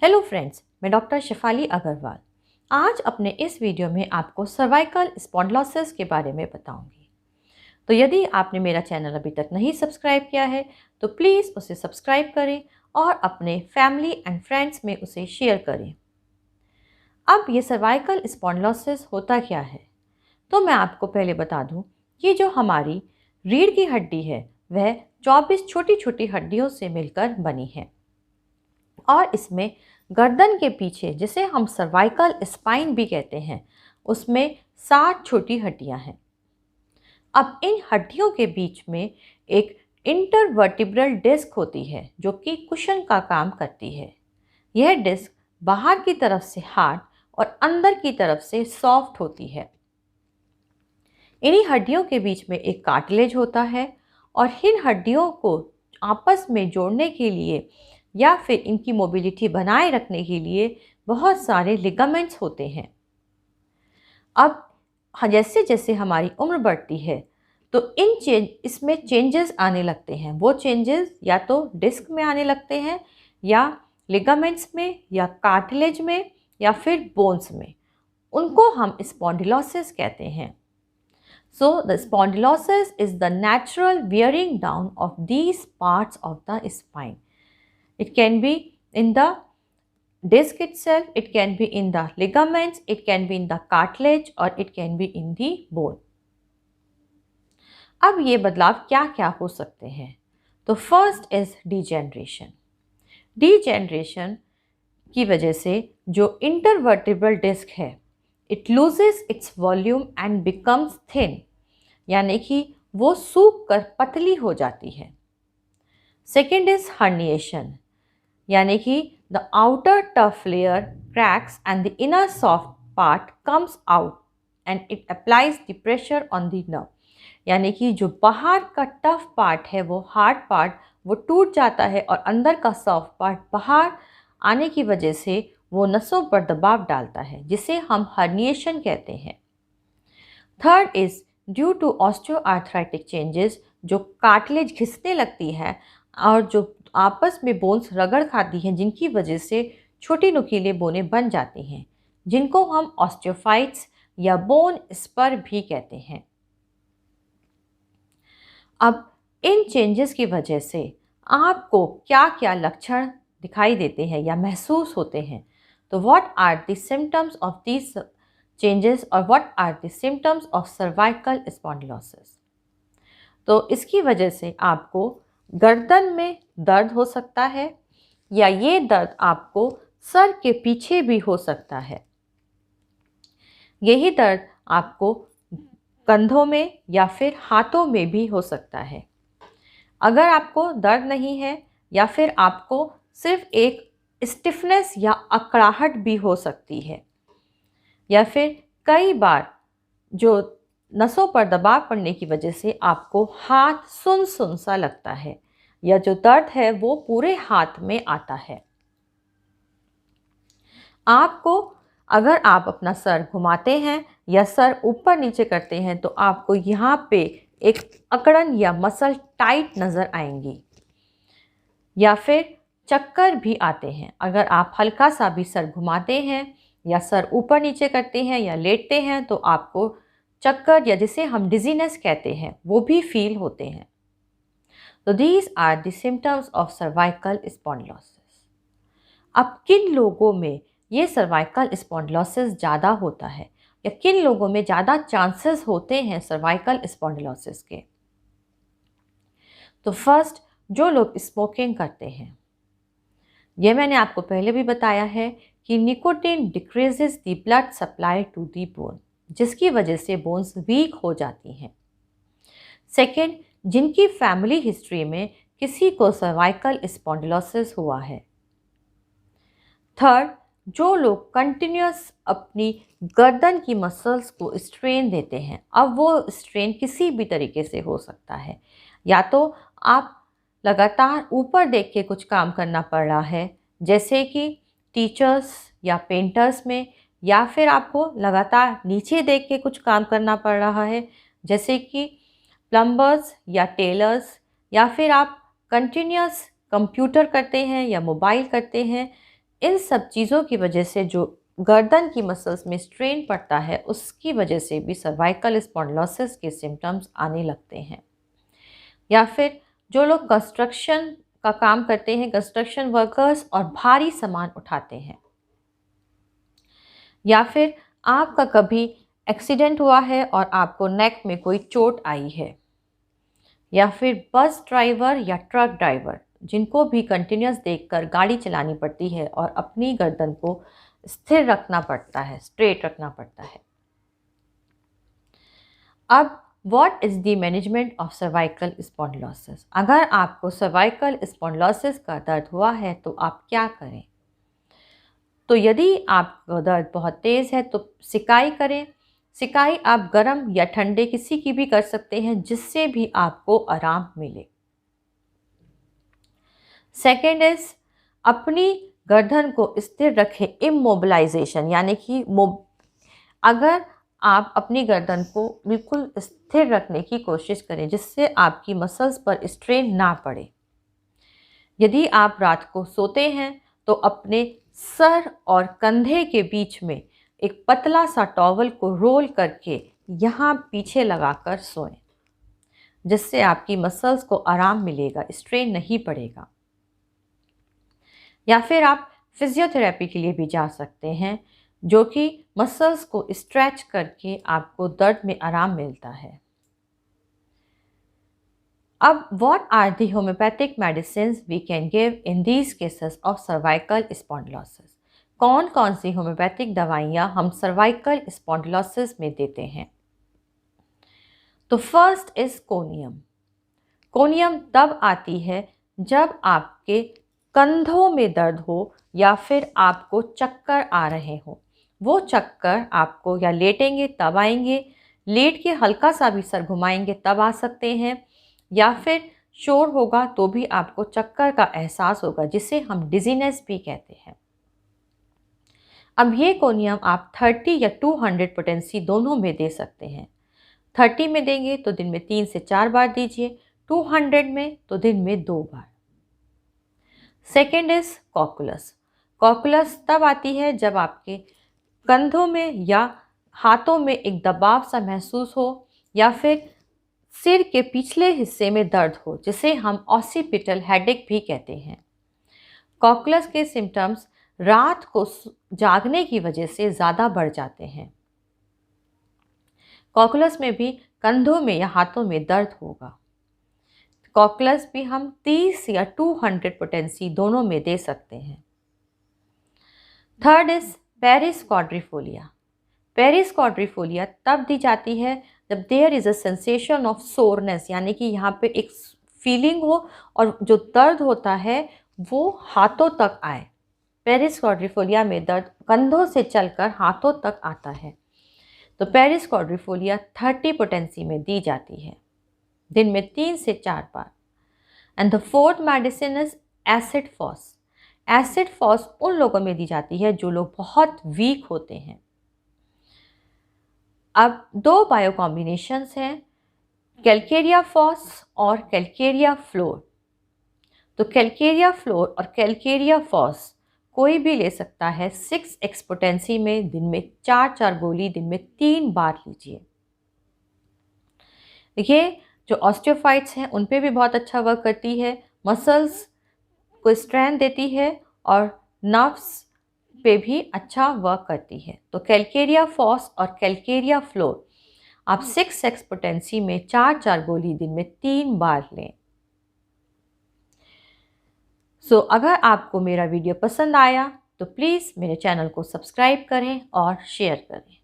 Hello friends, मैं doctor Shefali Agarwal आज अपने इस वीडियो में आपको सर्वाइकल स्पॉन्डिलोसिस के बारे में बताऊंगी। तो यदि आपने मेरा चैनल अभी तक नहीं सब्सक्राइब किया है तो प्लीज़ उसे सब्सक्राइब करें और अपने फैमिली एंड फ्रेंड्स में उसे शेयर करें। अब ये सर्वाइकल स्पॉन्डिलोसिस होता क्या है, तो मैं आपको पहले बता दूं कि जो हमारी रीढ़ की हड्डी है वह 24 छोटी छोटी हड्डियों से मिलकर बनी है और इसमें गर्दन के पीछे, जिसे हम सर्वाइकल स्पाइन भी कहते हैं, उसमें 60 छोटी हड्डियां हैं। अब इन हड्डियों के बीच में एक इंटरवर्टिब्रल डिस्क होती है जो कि कुशन का काम करती है। यह डिस्क बाहर की तरफ से हार्ड और अंदर की तरफ से सॉफ्ट होती है। इन्हीं हड्डियों के बीच में एक कार्टिलेज होता है और इन हड्डियों को आपस में जोड़ने के लिए या फिर इनकी मोबिलिटी बनाए रखने के लिए बहुत सारे लिगामेंट्स होते हैं। अब जैसे जैसे हमारी उम्र बढ़ती है तो इसमें चेंजेस आने लगते हैं। वो चेंजेस या तो डिस्क में आने लगते हैं या लिगामेंट्स में या कार्टिलेज में या फिर बोन्स में। उनको हम स्पॉन्डिलोसिस कहते हैं। So the spondylosis is the natural wearing down of these parts of the spine. It can be in the disc itself, it can be in the ligaments, it can be in the cartilage or it can be in the bone. अब ये बदलाव क्या क्या हो सकते हैं? तो first is degeneration. Degeneration की वजह से जो इंटरवर्टिब्रल डिस्क है it loses its volume and becomes thin, यानी कि वो सूख कर पतली हो जाती है। सेकेंड इज हर्निएशन, यानी कि the outer tough layer cracks and the inner soft part comes out and it applies the pressure on the nerve, यानी कि जो बाहर का टफ पार्ट है वो हार्ड पार्ट वो टूट जाता है और अंदर का सॉफ्ट पार्ट बाहर आने की वजह से वो नसों पर दबाव डालता है, जिसे हम हर्निएशन कहते हैं। Third is due to osteoarthritic changes, जो कार्टिलेज घिसने लगती है और जो आपस में बोन्स रगड़ खाती हैं, जिनकी वजह से छोटी नुकीले बोनें बन जाती हैं, जिनको हम ऑस्टियोफाइट्स या बोन स्पर भी कहते हैं। अब इन चेंजेस की वजह से आपको क्या क्या लक्षण दिखाई देते हैं या महसूस होते हैं? तो what are the symptoms of these changes और what are the symptoms of cervical spondylosis? तो इसकी वजह से आपको गर्दन में दर्द हो सकता है या ये दर्द आपको सर के पीछे भी हो सकता है। यही दर्द आपको कंधों में या फिर हाथों में भी हो सकता है। अगर आपको दर्द नहीं है या फिर आपको सिर्फ एक स्टिफनेस या अकड़ाहट भी हो सकती है, या फिर कई बार जो नसों पर दबाव पड़ने की वजह से आपको हाथ सुन सुन सा लगता है या जो दर्द है वो पूरे हाथ में आता है। आपको अगर आप अपना सर घुमाते हैं या सर ऊपर नीचे करते हैं तो आपको यहाँ पे एक अकड़न या मसल टाइट नज़र आएंगी या फिर चक्कर भी आते हैं। अगर आप हल्का सा भी सर घुमाते हैं या सर ऊपर नीचे करते हैं या लेटते हैं तो आपको चक्कर या जिसे हम डिजीनेस कहते हैं वो भी फील होते हैं। तो these are the symptoms of cervical spondylosis. अब किन लोगों में ये सर्वाइकल स्पॉन्डिलोसिस ज़्यादा होता है या किन लोगों में ज़्यादा चांसेस होते हैं सर्वाइकल स्पॉन्डिलोसिस के? तो फर्स्ट, जो लोग स्मोकिंग करते हैं। ये मैंने आपको पहले भी बताया है कि nicotine decreases the blood supply to the bone, जिसकी वजह से बोन्स वीक हो जाती हैं। सेकेंड, जिनकी फैमिली हिस्ट्री में किसी को सर्वाइकल स्पॉन्डिलोसिस हुआ है। थर्ड, जो लोग कंटिन्यूस अपनी गर्दन की मसल्स को स्ट्रेन देते हैं। अब वो स्ट्रेन किसी भी तरीके से हो सकता है, या तो आप लगातार ऊपर देख के कुछ काम करना पड़ रहा है जैसे कि टीचर्स या पेंटर्स में, या फिर आपको लगातार नीचे देख के कुछ काम करना पड़ रहा है जैसे कि प्लम्बर्स या टेलर्स, या फिर आप कंटिन्यूस कंप्यूटर करते हैं या मोबाइल करते हैं। इन सब चीज़ों की वजह से जो गर्दन की मसल्स में स्ट्रेन पड़ता है, उसकी वजह से भी सर्वाइकल स्पॉन्डिलोसिस के सिम्टम्स आने लगते हैं। या फिर जो लोग कंस्ट्रक्शन का काम करते हैं, कंस्ट्रक्शन वर्कर्स, और भारी सामान उठाते हैं, या फिर आपका कभी एक्सीडेंट हुआ है और आपको नेक में कोई चोट आई है, या फिर बस ड्राइवर या ट्रक ड्राइवर जिनको भी कंटिन्यूस देखकर गाड़ी चलानी पड़ती है और अपनी गर्दन को स्थिर रखना पड़ता है, स्ट्रेट रखना पड़ता है। अब what is the management of cervical spondylosis? अगर आपको सर्वाइकल स्पॉन्डिलोसिस का दर्द हुआ है तो आप क्या करें? तो यदि आपका दर्द बहुत तेज़ है तो सिकाई करें। सिकाई आप गर्म या ठंडे किसी की भी कर सकते हैं, जिससे भी आपको आराम मिले। सेकेंड इज, अपनी गर्दन को स्थिर रखें, इमोबिलाइजेशन, यानी कि अगर आप अपनी गर्दन को बिल्कुल स्थिर रखने की कोशिश करें जिससे आपकी मसल्स पर स्ट्रेन ना पड़े। यदि आप रात को सोते हैं तो अपने सर और कंधे के बीच में एक पतला सा टॉवल को रोल करके यहाँ पीछे लगाकर सोएं, जिससे आपकी मसल्स को आराम मिलेगा, स्ट्रेन नहीं पड़ेगा। या फिर आप फिजियोथेरेपी के लिए भी जा सकते हैं, जो कि मसल्स को स्ट्रेच करके आपको दर्द में आराम मिलता है। अब what are the homeopathic medicine we can give in these cases of cervical spondylosis? कौन कौन सी होम्योपैथिक दवाइयाँ हम सर्वाइकल स्पॉन्डिलोसिस में देते हैं? तो फर्स्ट इज कोनियम। कोनियम तब आती है जब आपके कंधों में दर्द हो या फिर आपको चक्कर आ रहे हो। वो चक्कर आपको या लेटेंगे तब आएंगे, लेट के हल्का सा भी सर घुमाएंगे तब आ सकते हैं, या फिर शोर होगा तो भी आपको चक्कर का एहसास होगा, जिसे हम डिजीनेस भी कहते हैं। अब ये कोनियम आप 30 या 200 पोटेंसी दोनों में दे सकते हैं। 30 में देंगे तो दिन में 3 से 4 बार दीजिए, 200 में तो दिन में 2 बार। Second is cocculus. कॉकुलस तब आती है जब आपके कंधों में या हाथों में एक दबाव सा महसूस हो, या फिर सिर के पिछले हिस्से में दर्द हो, जिसे हम ऑसिपिटल हेडेक भी कहते हैं। कॉकुलस के सिम्टम्स रात को जागने की वजह से ज़्यादा बढ़ जाते हैं। कॉकुलस में भी कंधों में या हाथों में दर्द होगा। कॉकुलस भी हम 30 या 200 पोटेंसी दोनों में दे सकते हैं। Third is Paris quadrifolia. Paris quadrifolia तब दी जाती है जब there is a sensation of soreness, यानी कि यहाँ पे एक फीलिंग हो और जो दर्द होता है वो हाथों तक आए। पेरिस क्वाड्रिफोलिया में दर्द कंधों से चलकर हाथों तक आता है। तो पेरिस क्वाड्रिफोलिया 30 पोटेंसी में दी जाती है, दिन में 3 से 4 बार। And the fourth medicine is acid phos. Acid phos उन लोगों में दी जाती है जो लोग बहुत वीक होते हैं। अब 2 बायो कॉम्बिनेशंस हैं, कैलकेरिया फॉस और कैलकेरिया फ्लोर। तो कैलकेरिया फ्लोर और कैलकेरिया फॉस कोई भी ले सकता है। 6x पोटेंसी में दिन में 4 गोली दिन में 3 बार लीजिए। ये जो ऑस्टियोफाइट्स हैं उन पे भी बहुत अच्छा वर्क करती है, मसल्स को स्ट्रेंथ देती है और नर्व्स पे भी अच्छा वर्क करती है। तो कैलकेरिया फॉस और कैलकेरिया फ्लोर आप 6x पोटेंसी में 4 गोली दिन में 3 बार लें। अगर आपको मेरा वीडियो पसंद आया तो प्लीज़ मेरे चैनल को सब्सक्राइब करें और शेयर करें।